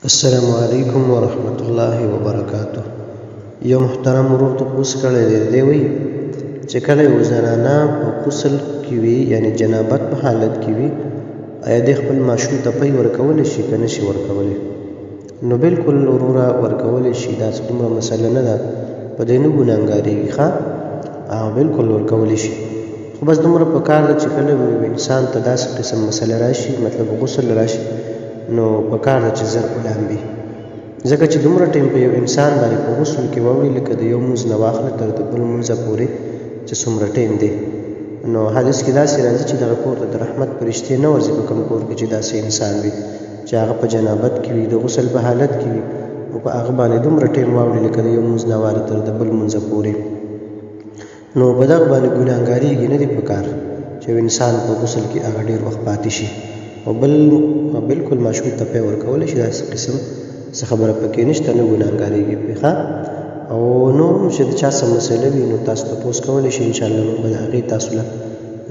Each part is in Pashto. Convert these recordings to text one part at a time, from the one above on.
السلام علیکم ورحمت الله وبرکاته. یو محترم ورور تپوس کړی دی وی چې کله یو زنانه په غسل کې وي یعنی جنابت په حالت کې وي آیا د خپل ماشوم ته پی ورکولی شي که نشي ورکولی؟ نو بالکل وروره ورکولی شي، دا څومره مسله نه ده، په دې نه ګناهګارېږي ښه، بالکل ورکولی شي. خو بس دومره پکار ده چې کله انسان ته داسې قسم مسله راشي، مطلب غسل راشي، نو پکار ده چې زر ولامبي، ځکه چې دومره ټیم په یو انسان باندې په غسل کې واوړي لکه د یو مونځ نه واخله تر د بل مونځه پورې چې څومره ټیم دی. نو حدیث کې داسې راځي چې دغه کور ته د رحمت فرشتې نه ورځي، په کوم کور کې چې داسې انسان وي چې هغه په جنابت کې وي، د غسل په حالت کې وي، او په هغه باندې دومره ټیم واوړي لکه د یو مونځ نه واله تر د بل مونځه پورې، نو په دغه باندې ګناهګارېږي نه دی پکار چې انسان په غسل کې هغه ډېر وخت پاتې شي. او بالکل ماشوم ته پی ورکولی شي، داسې قسم څه خبره پکې نشته، نه ګناهګارېږي پرې ښه. او نور هم چې د چا څه مسله وي نو تاسو تپوس کولی شئ، انشاءالله موږ به د هغې تاسو له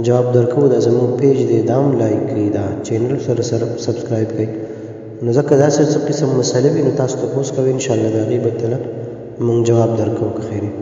جواب درکوو. دا زموږ پیج دی، دا هم لایک کړئ، دا چینل سره سبسکرایب کړئ. نو ځکه داسې څه قسم مسله وي نو تاسو تپوس کوئ، انشاءالله د هغې به ته موږ جواب درکوو که خیر وي.